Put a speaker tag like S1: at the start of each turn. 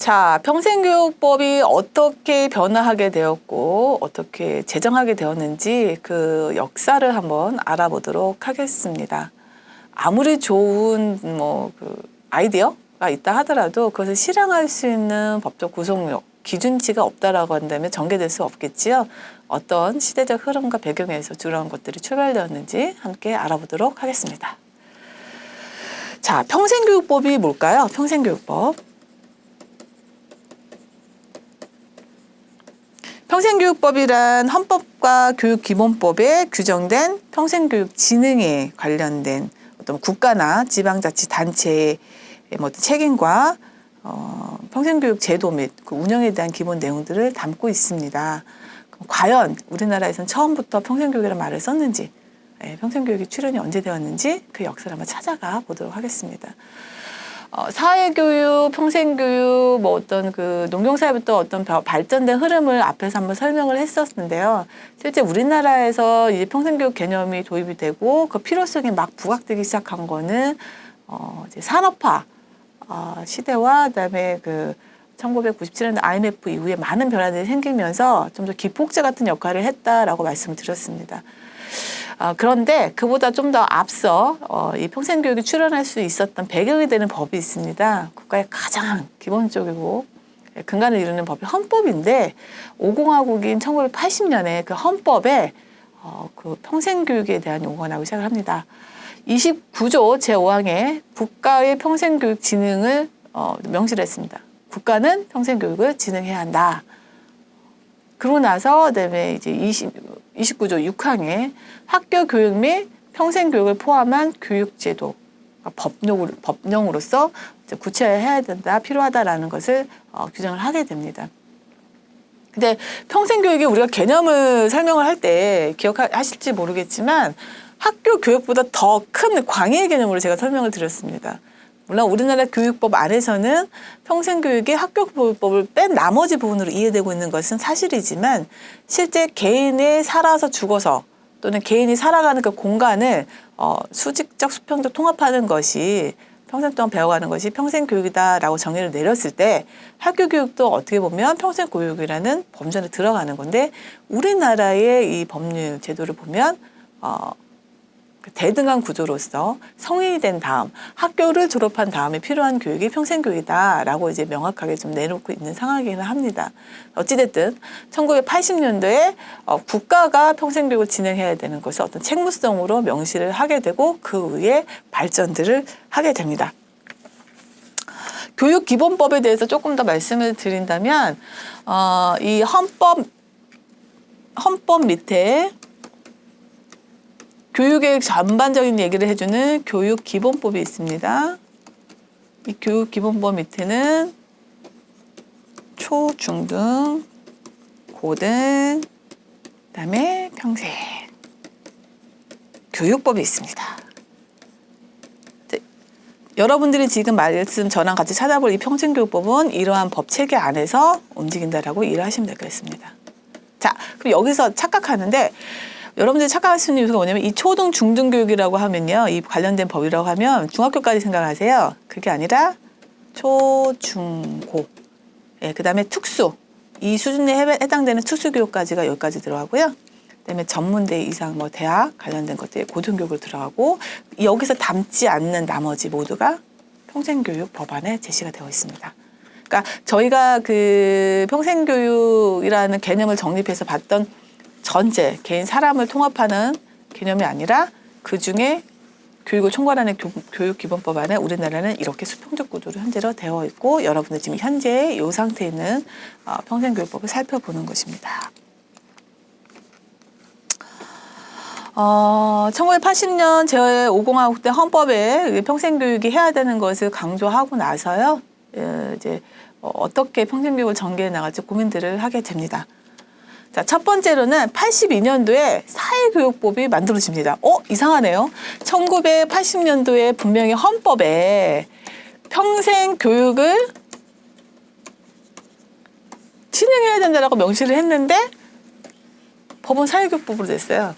S1: 자, 평생교육법이 어떻게 변화하게 되었고 어떻게 제정하게 되었는지 그 역사를 한번 알아보도록 하겠습니다. 아무리 좋은 그 아이디어가 있다 하더라도 그것을 실행할 수 있는 법적 구속력, 기준치가 없다라고 한다면 전개될 수 없겠지요. 어떤 시대적 흐름과 배경에서 그런 것들이 출발되었는지 함께 알아보도록 하겠습니다. 자, 평생교육법이 뭘까요? 평생교육법. 평생교육법이란 헌법과 교육기본법에 규정된 평생교육 진흥에 관련된 어떤 국가나 지방자치단체의 어떤 책임과 평생교육 제도 및 그 운영에 대한 기본 내용들을 담고 있습니다. 과연 우리나라에서는 처음부터 평생교육이라는 말을 썼는지, 평생교육이 출현이 언제 되었는지 그 역사를 한번 찾아가 보도록 하겠습니다. 사회교육, 평생교육, 어떤 그 농경사회부터 어떤 발전된 흐름을 앞에서 한번 설명을 했었는데요. 실제 우리나라에서 이제 평생교육 개념이 도입이 되고 그 필요성이 막 부각되기 시작한 거는 이제 산업화 시대와 그다음에 그 1997년도 IMF 이후에 많은 변화들이 생기면서 좀 더 기폭제 같은 역할을 했다라고 말씀을 드렸습니다. 그런데 그보다 좀 더 앞서 이 평생교육이 출현할 수 있었던 배경이 되는 법이 있습니다. 국가의 가장 기본적이고 근간을 이루는 법이 헌법인데 50화국인 1980년에 그 헌법에 그 평생교육에 대한 요구가 나오기 시작을 합니다. 29조 제5항에 국가의 평생교육 진흥을 명시를 했습니다. 국가는 평생교육을 진흥해야 한다. 그러고 나서 그다음에 이제 29조 6항에 학교 교육 및 평생교육을 포함한 교육제도 법령으로서 구체화해야 된다, 필요하다라는 것을 규정을 하게 됩니다. 근데 평생교육이 우리가 개념을 설명을 할 때 기억하실지 모르겠지만 학교 교육보다 더 큰 광의의 개념으로 제가 설명을 드렸습니다. 물론 우리나라 교육법 안에서는 평생교육이 학교교육법을 뺀 나머지 부분으로 이해되고 있는 것은 사실이지만 실제 개인이 살아서 죽어서 또는 개인이 살아가는 그 공간을 수직적, 수평적 통합하는 것이 평생 동안 배워가는 것이 평생교육이다라고 정의를 내렸을 때 학교교육도 어떻게 보면 평생교육이라는 범전에 들어가는 건데 우리나라의 이 법률 제도를 보면 대등한 구조로서 성인이 된 다음 학교를 졸업한 다음에 필요한 교육이 평생교육이다라고 이제 명확하게 좀 내놓고 있는 상황이기는 합니다. 어찌됐든 1980년도에 국가가 평생교육을 진행해야 되는 것을 어떤 책무성으로 명시를 하게 되고 그 위에 발전들을 하게 됩니다. 교육기본법에 대해서 조금 더 말씀을 드린다면 이 헌법 밑에 교육의 전반적인 얘기를 해주는 교육기본법이 있습니다. 이 교육기본법 밑에는 초, 중등, 고등, 그다음에 평생 교육법이 있습니다. 여러분들이 지금 말씀 저랑 같이 찾아볼 이 평생교육법은 이러한 법 체계 안에서 움직인다라고 이해하시면 되겠습니다. 자, 그럼 여기서 착각하는데 여러분들이 착각할 수 있는 요소가 뭐냐면 이 초등 중등교육이라고 하면요. 이 관련된 법이라고 하면 중학교까지 생각하세요. 그게 아니라 초, 중, 고. 그 다음에 특수. 이 수준에 해당되는 특수교육까지가 여기까지 들어가고요. 그다음에 전문대 이상 대학 관련된 것들이 고등교육을 들어가고 여기서 담지 않는 나머지 모두가 평생교육 법안에 제시가 되어 있습니다. 그러니까 저희가 그 평생교육이라는 개념을 정립해서 봤던 전체 개인 사람을 통합하는 개념이 아니라 그중에 교육을 총괄하는 교육기본법 안에 우리나라는 이렇게 수평적 구조로 현재로 되어 있고 여러분들 지금 현재 이 상태에 있는 평생교육법을 살펴보는 것입니다. 1980년 제5공화국 때 헌법에 평생교육이 해야 되는 것을 강조하고 나서요. 이제 어떻게 평생교육을 전개해 나갈지 고민들을 하게 됩니다. 자, 첫 번째로는 82년도에 사회교육법이 만들어집니다. 이상하네요. 1980년도에 분명히 헌법에 평생교육을 진행해야 된다라고 명시를 했는데 법은 사회교육법으로 됐어요.